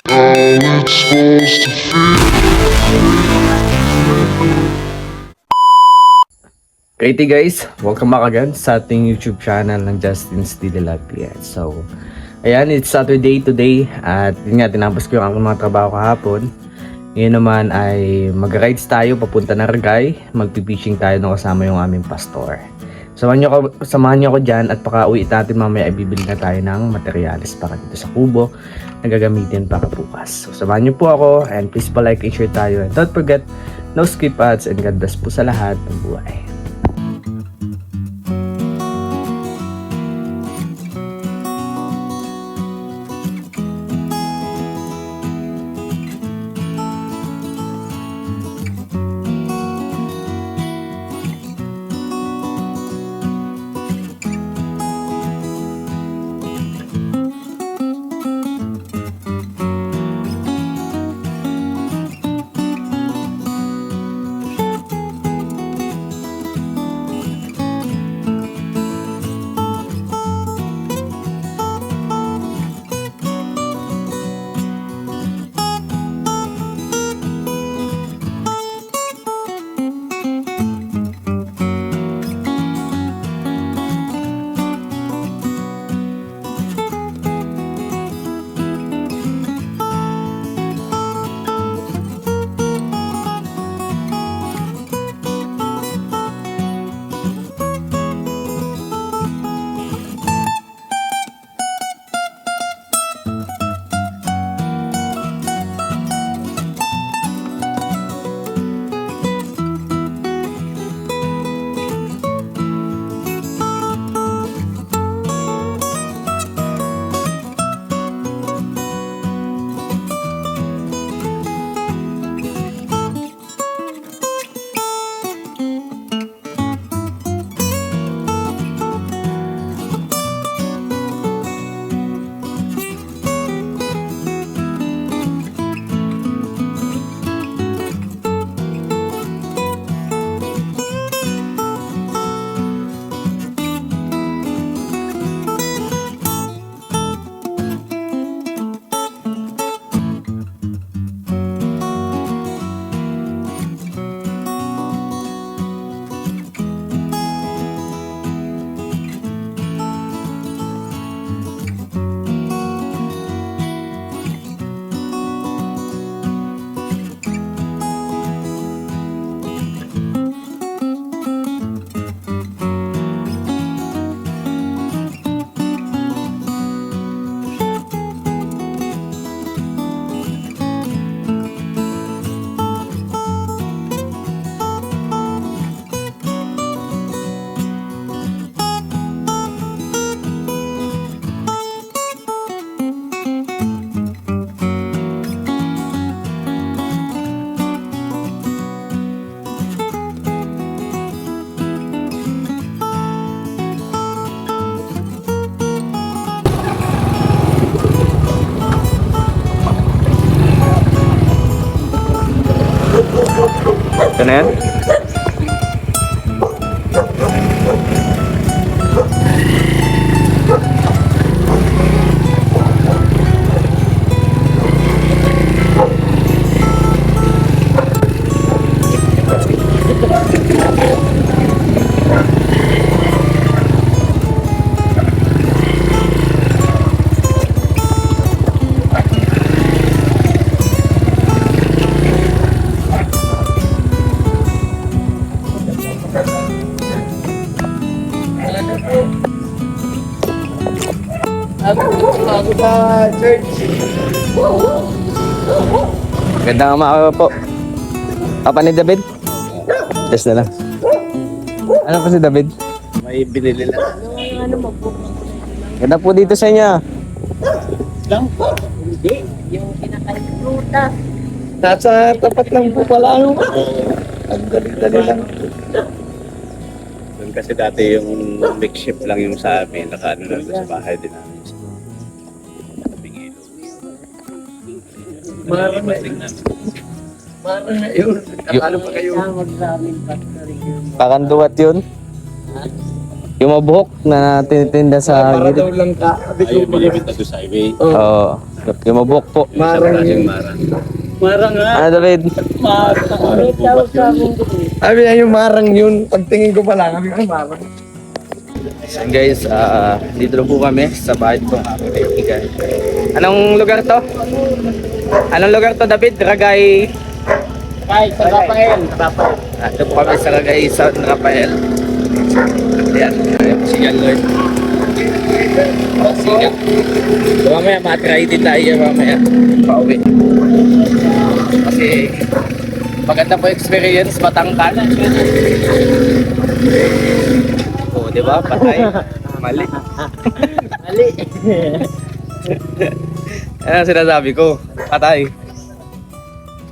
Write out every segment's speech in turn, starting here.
how it's supposed to feel. Great guys, welcome back again sa ating YouTube channel ng Justin's Daily Life. So, ayan, it's Saturday today at yun nga, tinapos ko yung aking mga trabaho kahapon. Ngayon naman ay mag-rides tayo papunta na Ragay, magpipishing tayo na kasama yung aming pastor. Samahan nyo ako dyan at paka-uwi natin mamaya ay bibili na tayo ng materyales para dito sa kubo na gagamitin para bukas. So, samahan nyo po ako and please pa-like and share tayo. And don't forget, no skip ads and God bless po sa lahat ng buhay. Ito na yan? Ako sa church. Gandang umaga po. Papa ni David? Test na lang. Ano po si David? May binili lang. Ganda po dito sa inyo. Lang po. Hindi, yung kinakain prutas. Nasa tapat lang po pala. Ang dali-dali lang. Doon kasi dati yung makeshift lang yung sa amin, nakaano lang doon sa bahay din namin. Marang na yun. Marang na yun. Nakalo pa kayo. Tawag sa amin, pastor, yun. Pakanduwat yun. Yung mabuhok na tinitinda sa Para daw gilid. lang ka. Ayun, malimit na doon sa highway. Oo. Yung mabuhok po. Marang yun. Marang nga. Ano David? May tawag sa amin doon. Sabi niya yung marang yun. Pagtingin ko pa lang, sabi ko, ay marang. So guys, dito na po kami sa bahay ko. Kaibigan. Anong lugar to? Anong lugar to David? Ragay. Kahit sa Rafael. Ito po kami sa Ragay San Rafael. Ayan. Ayan si Jan Lloyd. Siga. So mamaya matry din tayo mamaya. Pauwi. Kasi maganda po experience matangkad. Oo, di ba? Patay. Mali. Ali. Ano ang sinasabi ko? Patay.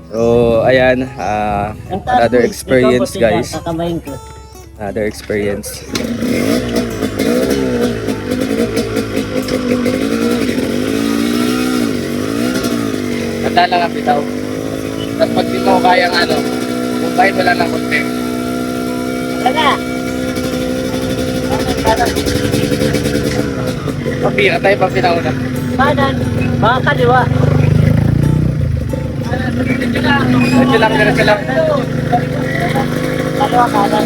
So, ayan. Another experience, guys. Kakamayin ko. Another experience. Tanda lang ang bitaw. Tapos pag di mo kayang ano, bumbay mo lang ng konti. Talaga. Papira tayo pag pinauna. Kanan. Mga kaliwa. Diretso lang, diretso lang. Kaliwa kanan.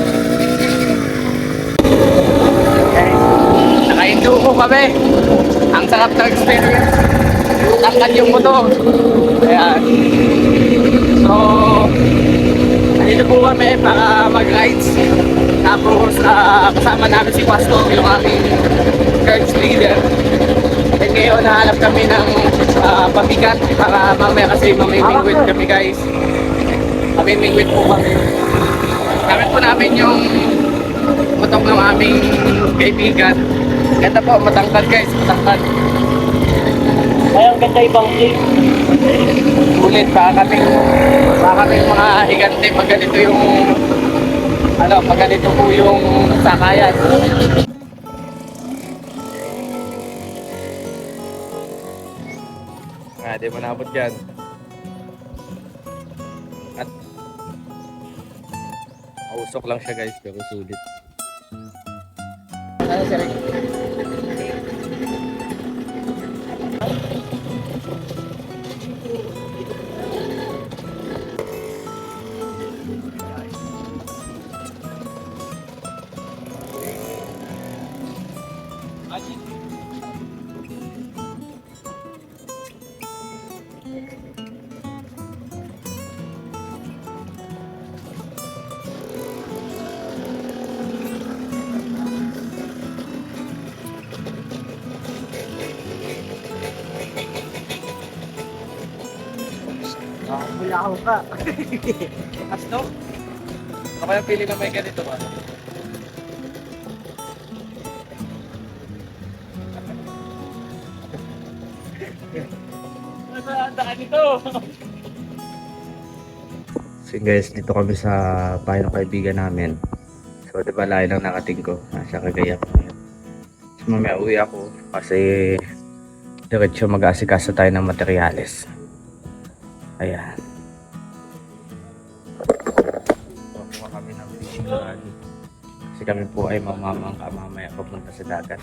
Naka-indo ko kami. Ang sarap ng experience. Tangkad yung motor. Ayan. So, nandito po kami para mag-rides. Tapos, kasama namin si Pastor, yung aming church leader. And ngayon, nahanap kami ng pabigat para mamaya kasi mamimingwit kami guys. Mamimingwit po kami. Gamit po namin yung motor ng aming kaibigan. Ito po, matangkad guys, matangkad. Ay, ang ganda ibang team. Ulit, baka kami mga higante pag ganito yung pag ganito po yung sakayan. Di mo naabot yan. At usok lang siya guys, pero sulit. Ano sir? Wala ako ka. Asno? Ako yung pili na may ganito ba? Nasaan daan ito? So guys, dito kami sa bahay ng kaibigan namin. So diba layo lang nakating ko. Nasa Cagayan ko ngayon. So mamaya uwi ako kasi diretso mag-aasikaso tayo ng materyales. Ayan. Kuha kami ng fishing rod. Kasi kami po ay mamamangka mamaya papunta sa dagat.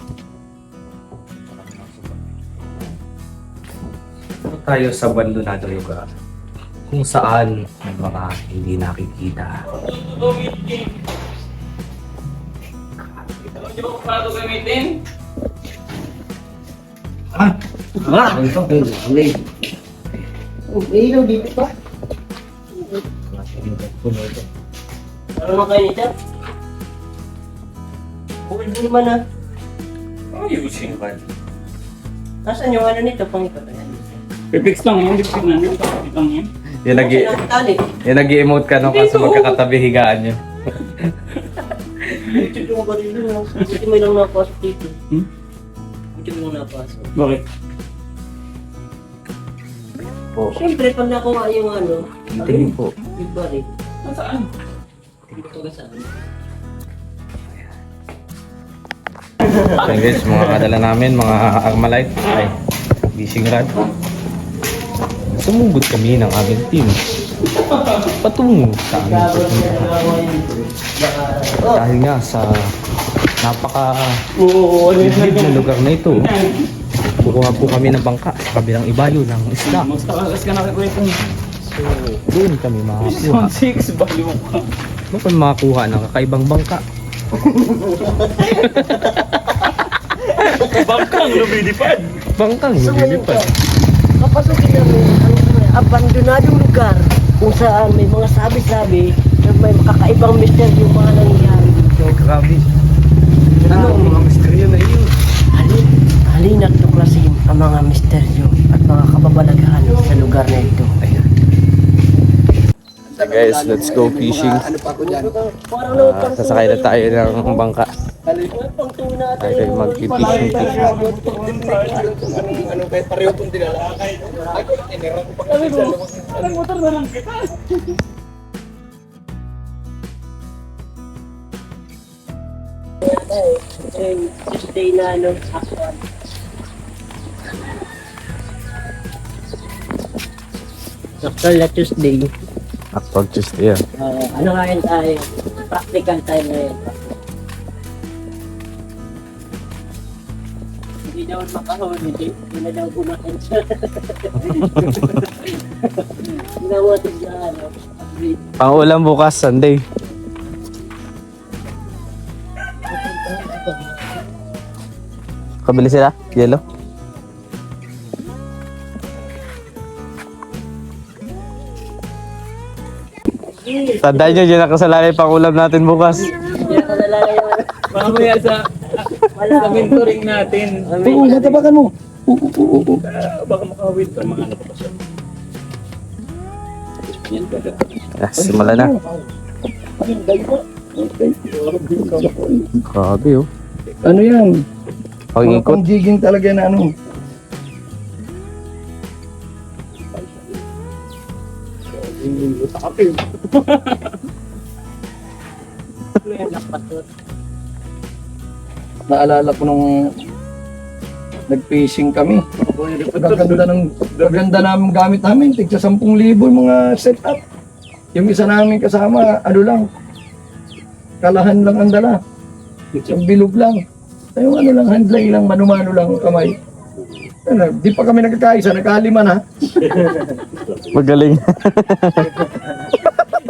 Ito tayo sa abandonado lugar kung saan may mga hindi nakikita. Hindi ko para ito gamitin? Oh, may ilaw dito pa. Ano mga kayo nito? Bukid mo naman ah. Fishing rod. Nasaan yung ano nito? Pangipatayan. Pipix lang yan, pipix lang yan. Pipix lang yan. Yung nag-emote ka no kasi magkakatabi higaan nyo. Buti mo ba rin doon? Buti mo lang napasok dito. Buti mo lang napasok. Bakit? Po. Siyempre, pag nakuha yung ano, Tingin po. yung balik. Nasaan? Hindi ko kasama. So guys, mga kadala namin, mga Armalite, ay, fishing rod. Sumugod kami ng aming team. Patungo sa aming pupuntahan. Dahil nga sa napaka Oo, ligid na lugar na ito. Kukuha po kami ng bangka sa kabilang ibayo ng isla. Mas takalas ka nakakwento niya. So, doon kami makakuha. 6, baliw ka. Doon kami makakuha ng kakaibang bangka. Bangkang lumilipad. Bangkang lumilipad. Kapasukin namin ang abandonadong lugar kung saan may mga sabi-sabi na may makakaibang misteryo mga nangyayari dito. Grabe. Ano ang mga misteryo na iyon? Halina't tuklasin ang mga misteryo at mga kababalaghan sa lugar na ito. Ayan. So guys, let's go fishing. Sasakay na tayo ng bangka. Tayo kayo mag-fishing. Motor na lang kita. Tuesday na actual. Actual na Tuesday. Actual Tuesday yan. Ano nga yun tayo? Practical tayo ngayon. Hindi daw makahuli. Hindi na daw kumain siya. Ginawa ito siya, ano? Pang-ulam bukas, Sunday. Kabili sila? Yellow? Tandaan nyo, dyan nakasalalay pang-ulam natin bukas. Hindi ako nalala yung ano. Mamaya sa mentoring natin. Oo, matabakan mo. Baka makawin pa mga ano pa siya. Simula na. Grabe oh. Ano yan? Pag-ikot. Pang-jigging talaga na ano. Naalala ko nung nag-fishing kami. Gaganda namin gamit namin. Tigsa 10,000 yung mga setup. Yung isa namin kasama, ano lang, kalahan lang ang dala. Isang bilog lang. Yung ano lang, handlay lang, mano-mano lang ang kamay. Ano, di pa kami nagkakaisa, nagkalima na. Magaling.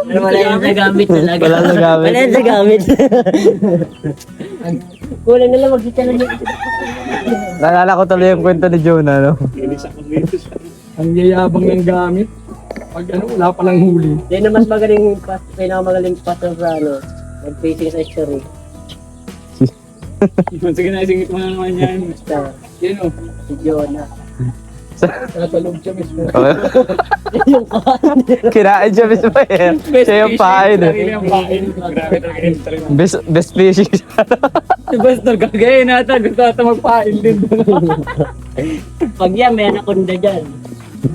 Wala yung nagamit talaga. Wala nagamit. Wala yung nagamit. Kulang na lang magkita lang yung... Naalala ko tuloy yung kwento ni Jonah, no? Ang yayabang ng gamit. Pag ano, wala palang huli. Yan na mas magaling, pinakamagaling pastor sa ano, mag-facing sa history. Sige na, isingit mo na naman yan. Basta, Yan o. si Jonah. Natalog siya mismo. Kinain siya mismo eh. Siya yung pain eh. Sarili yung pain. Grabe talaga yung sarili. Best fishing siya. Si Bastor, gagayin natin. Gusto natin magpain din. Pag yan, may anaconda dyan.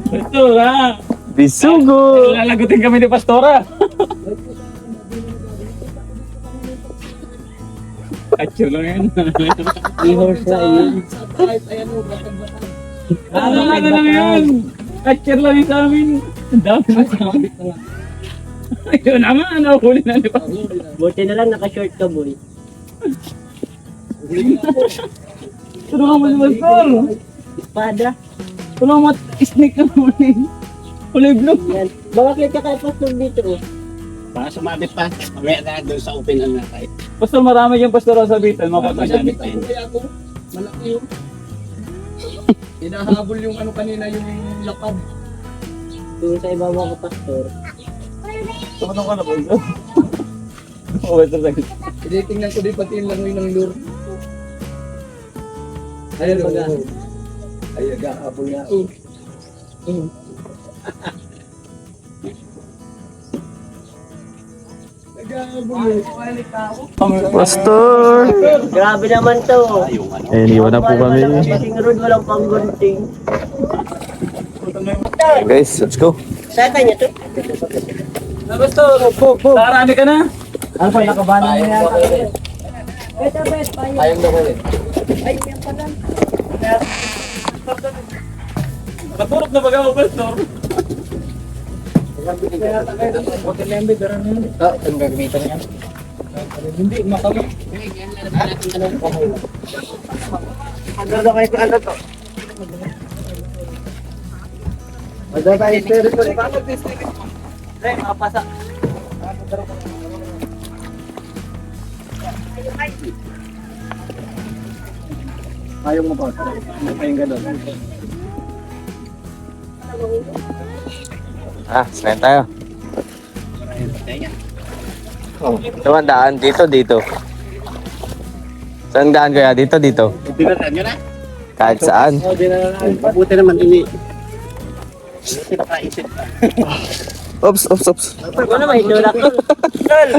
Bastor, ha? Bisugo! Lalagutin kami ni Pastora. Catcher lang yan. I-horse na yun. Ano lang yan? Catcher lang yun sa amin. Ang dami na sa amin. Ayun naman, nahuli na ni Pastor. Buti na lang naka-short ka, boy. Tulungan mo si Pastor. Espada. Tulungan mo snake na huli. Huli vlog. Yan. Bakit ka kay pastor dito, oh? Para sumabit pa, mamaya na doon sa open na tayo. Basta marami yung Pastor sa bitan. Mapapasabit tayo. Malaki yun. Hinahabol yung ano kanina, yung lapad. Doon sa ibabaw ko, pastor. Tumatang ka na po ito. Okay, sir. Tinitingnan ko din pati yung langoy ng lure. Ayun o. Ay, nag-ahabol nga. Pastor! Grabe naman to. Eh, iniwan na po kami. Walang kasing road, walang panggunting. Guys, let's go. Saan kanya to? Na Pastor, karami ka na. Ano pa, nakabana mo yata. Ito, best, payo. Ayun naman eh. Ay, yan pa lang. Nakaturok na baga ako, Pastor. Ah, ang gagamitan niya. Hindi, makami. Maganda kayo kung ano to. Maganda tayo stereo ko. Ay, makapasa. Ayaw mo ba? Ayaw ganun. Saan tayo? Oh, saan daan? Dito. Saan daan kaya? Dito. Tinatan nyo na? Kahit saan. Mabuti naman ini. Pinakaisip. Oops. Ako naman, idol ako. Tol,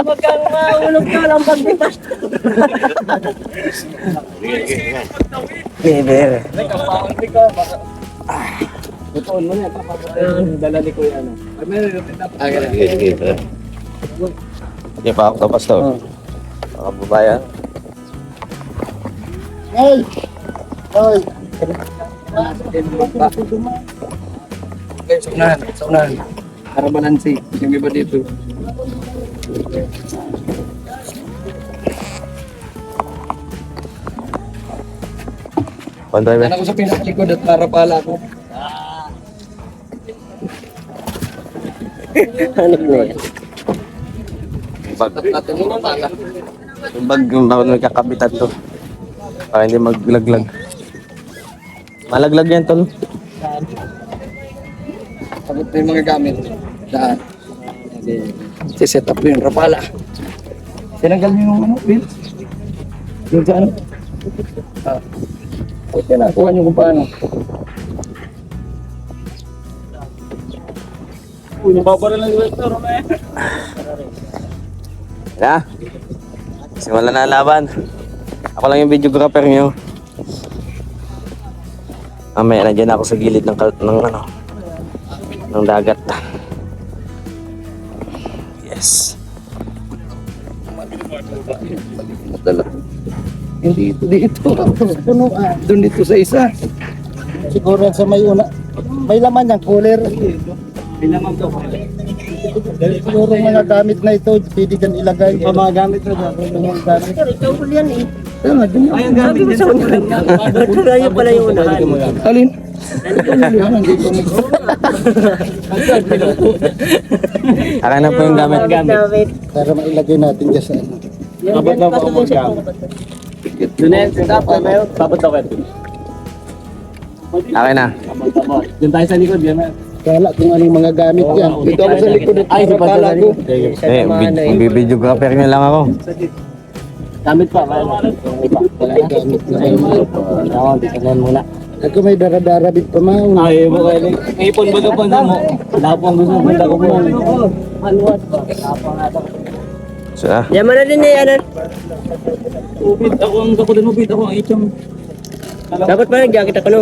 wag kang maulog ka lang pagbitas. Beber. Tutuon mo niya. Dala ni Kuya ano. Hindi pa ako tapos to. Mga babayan. Hey! Hey! Okay, saunahan. Para balansi. Yung iba dito. Panday ba? Yan ako sa pinakalikod at para pala ako. Hanap na yan. Bag. Natin mo na pala. Yung bag yung bawal may kakabitan to. Para hindi maglaglag. Malaglag yan tol. Pagod na yung mga gamit. Daan. Si-set up yun. Rapala. Tinanggal mo yung ano, Bill? Yung sa ano? Okay na. Kuha nyo kung paano. Uy, nababara lang yung restaurant na yan. Na. Simulan na ang laban. Ako lang yung videographer nyo. Mamaya nandiyan ako sa gilid ng dagat. Yes. Dala. Hindi dito. Puno doon dito sa isa. Siguro sa may una. May laman yung cooler. Bilamang to. Siguro mga gamit na ito, pwede dyan ilagay. Mga gamit na dyan. Mga gamit. Ikaw huli yan eh. Ayun nga, dun Ay, ang gamit din sa unahan. Kaya pala yung unahan. Alin? Hindi ko Akin na po yung gamit. para mailagay natin dyan sa ano. Abot na ako mo siya. Doon na yan, dapat na yun. Babot ako ito. Akin na. Doon tayo sa likod, yan na. Kala kung anong mga gamit yan. Dito ako sa likod at Ay, para kala ko. Videographer nyo lang ako. Gamit pa, wala. Wala gamit na kayo. Ako, tignan muna. Ako may daradarabit pa maun. Ay, mo kayo. Ipon ba ito pa mo? Wala po ang gusto mo. Punta ko po. Maluwat pa. Wala pa nga ito. So, Yaman na din eh, ano? Upit ako ang kapulan, upit ako ang itong. Dapat pa nag-jacket ako no?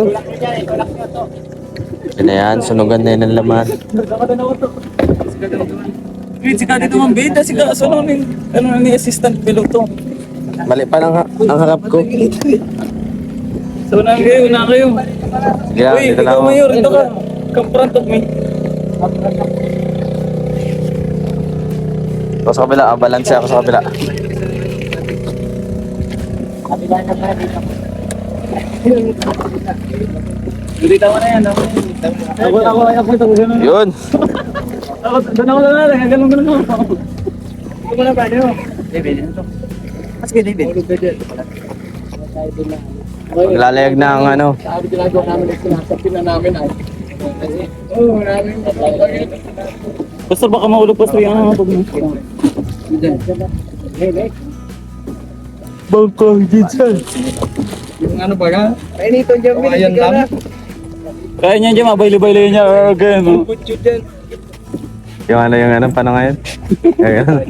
yun na yan. Sunugan na yun ang laman. Wait, sika dito mang bida, sika. So, ano ni assistant piloto? Mali pa lang ang harap ko. So, una kayo. Yeah, Uy, dito lang ikaw ako. mayor, ito ka. Come front of me. Ako sa kabila. Balance ako sa kabila. Dito mo na yan. Ako itong gano'n. Yun. Doon ako lang, ganun. Ito mo na ba, ano? David, ito. Mas kay David. Maglalayag na ang ano. Sabi ginagawa namin ay sinasapin na namin ay. Oo, namin matatagin. Basta baka mahulog pa sa yung hapag mo. Bangkong Jinsan. Yung ano ba ka? Ay, nito dyan, ayan lang. Kaya niya dyan, mabayli-bayli niya. Ganun. Yung ano, paano ngayon? Ganun.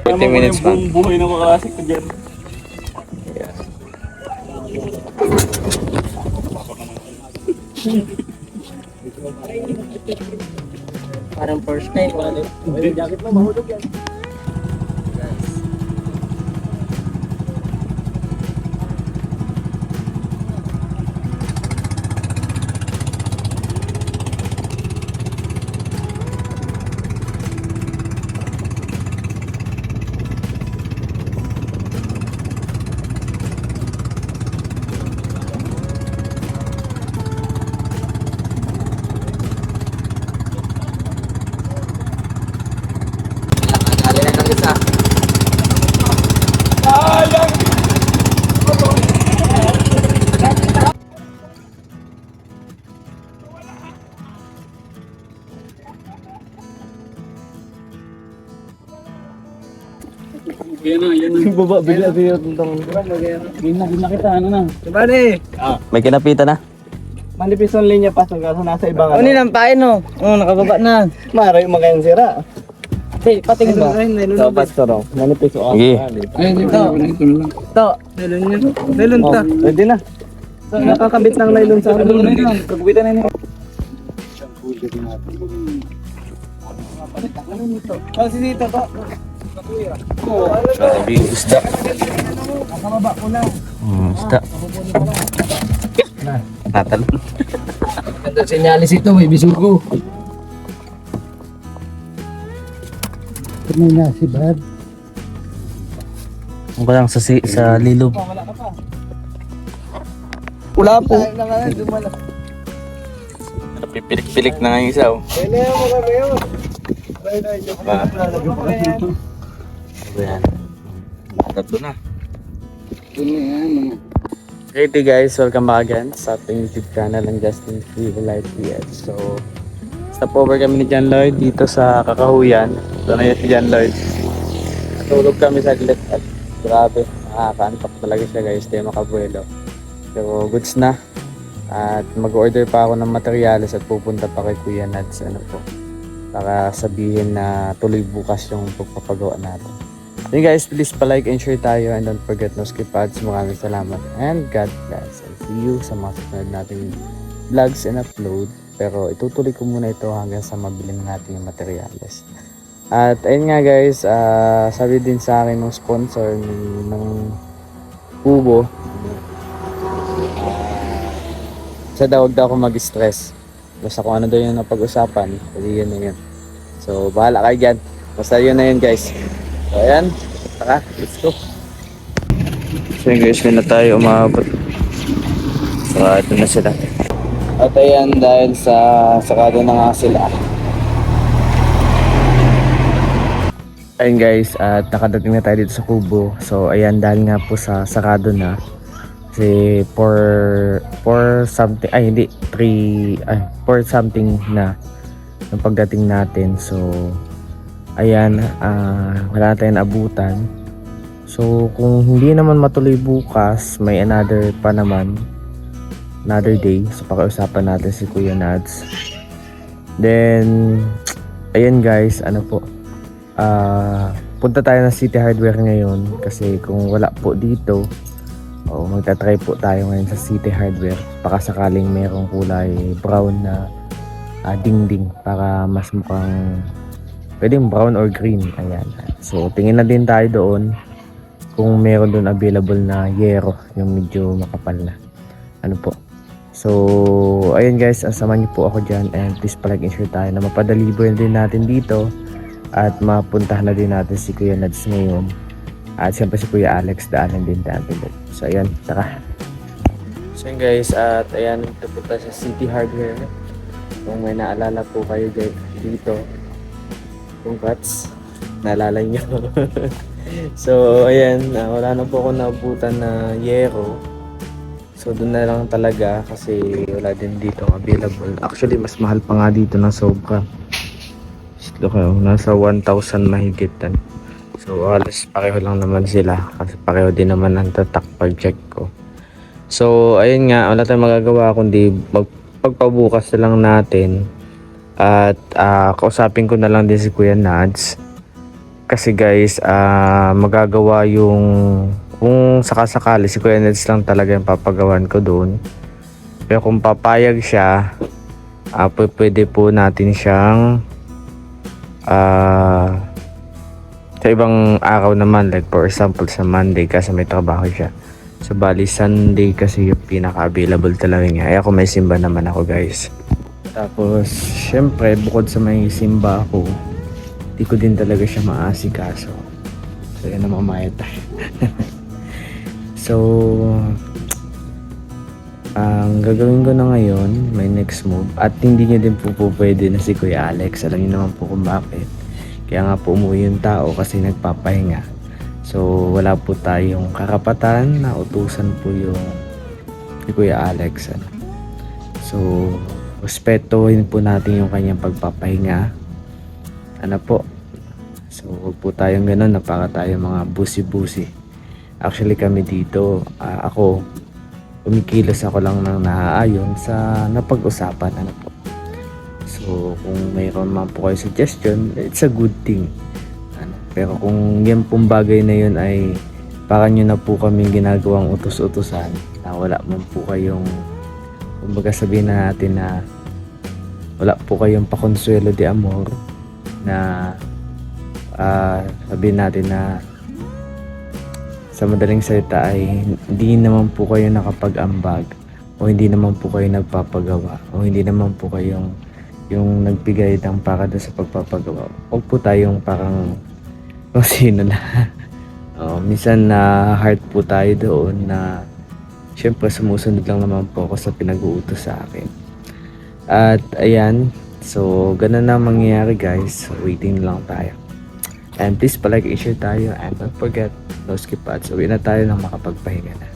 50 minutes pa. Buhay na makakasik ko dyan. Parang first time. Jacket mo, mahulog yan. Yan na, yan na. Baba, bigla tentang. Yun na kita, ano na. Bale, May kinapitan na. manipis ang linya pa hanggang sa nasa ibang Ano nang pain no? Oh, nakababa na. Maray magayang sira. Hey, patingin ba? So, pastor, manipis o Sige. Ay, dito na lang. To, nylon ta. Pwede na. Nakakabit ng nylon sa Ano na lang, Pagbitan na niya. Oh, si dito to. Grabe yung isda. Isda. Natal. Ganda senyalis ito, may bisugo. Ano na si Bad? Ang lang sa lilob. Wala po. Pipilik-pilik na nga yung isa. Ayan. Tatlo na. Hey guys, welcome back again sa ating YouTube channel ng Justin Steve Live PS. So, stop over kami ni John Lloyd dito sa Kakahuyan. Ito na yun si John Lloyd. Natulog kami saglit at grabe, nakaka-antok talaga siya guys, di makabuelo. So, goods na. At mag-order pa ako ng materyales at pupunta pa kay Kuya Nads para sabihin na tuloy bukas yung pagpapagawa natin. Yun guys, please pa-like and share tayo and don't forget no skip ads. Maraming salamat and God bless. I'll see you sa mga susunod nating vlogs and upload. Pero itutuloy ko muna ito hanggang sa mabili natin yung materyales. At ayun nga guys, sabi din sa akin ng sponsor ng Kubo, sa daw ako mag-stress. Basta kung ano daw yung napag-usapan, pwede yun na yun. So, bahala kayo dyan. Basta yun na yun guys. So, ayan. Tara, let's go. So yun guys, may na tayo umabot. So, ito na sila. At ayan, dahil sa sakado na nga sila. Ayun guys, at nakadating na tayo dito sa Kubo. So, ayan, dahil nga po sa sakado na. Kasi 4 something, ay hindi, 4 something na yung pagdating natin. So, ayan, wala na tayong abutan. So, kung hindi naman matuloy bukas, may another day. So, pakiusapan natin si Kuya Nads. Then, ayan guys, punta tayo ng City Hardware ngayon. Kasi kung wala po dito, magta-try po tayo ngayon sa City Hardware. Baka sakaling merong kulay brown na dingding para mas mukhang pwedeng brown or green. Ayan. So, tingin na din tayo doon kung meron doon available na yero, yung medyo makapal na. So, ayun guys, samahan niyo po ako dyan and please pa-like and share tayo na mapadeliver din natin dito at mapuntahan na din natin si Kuya Nads ngayon. At siyempre si Kuya Alex, daanan din natin. So, ayan, tara. So, yun guys, at ayan, ito po tayo sa City Hardware. Kung may naalala po kayo dito, congrats, naalala nyo. So, ayan, wala na po ako naabutan na yero. So, doon na lang talaga kasi wala din dito available. Actually, mas mahal pa nga dito na sobra. Look, nasa 1,000 mahigitan. So, halos pareho lang naman sila kasi pareho din naman ang tatak pag-check ko. So, ayun nga, wala tayong magagawa kundi pagpabukas na lang natin at kausapin ko na lang din si Kuya Nads kasi guys, magagawa yung kung sakasakali si Kuya Nads lang talaga yung papagawan ko doon. Pero kung papayag siya, pwede po natin siyang sa ibang araw naman, like for example sa Monday kasi may trabaho siya. So bali Sunday kasi yung pinaka-available talaga niya. Ay ako may simba naman ako guys. Tapos syempre bukod sa may simba ako, di ko din talaga siya maasikaso. So yan na mamaya tayo. So ang gagawin ko na ngayon, may next move. At hindi niya din po pwede na si Kuya Alex. Alam niyo naman po kung bakit. Kaya nga po umuwi yung tao kasi nagpapahinga. So wala po tayong karapatan na utusan po yung si Kuya Alex. So respetuhin po natin yung kanyang pagpapahinga. So huwag po tayong ganun, napaka tayo mga busi-busi. Actually kami dito, ako, kumikilos ako lang ng naaayon sa napag-usapan. Ano po. So kung mayroon man po kayo suggestion, it's a good thing. Pero kung yan pong bagay na yun ay parang nyo na po kaming ginagawang utos-utusan na wala man po kayong, kumbaga sabihin na natin na wala po kayong pakonsuelo de amor na sabihin natin na sa madaling salita ay hindi naman po kayo nakapag-ambag o hindi naman po kayo nagpapagawa o hindi naman po kayong yung nagbigay ng para doon sa pagpapagawa. Huwag po tayong parang kung sino na. Minsan na heart po tayo doon na syempre sumusunod lang naman po ako sa pinag-uutos sa akin. At ayan, so ganun na mangyayari guys. Waiting lang tayo. And please palike, i-share tayo and don't forget no skip ads. Uwi na tayo nang makapagpahinga na.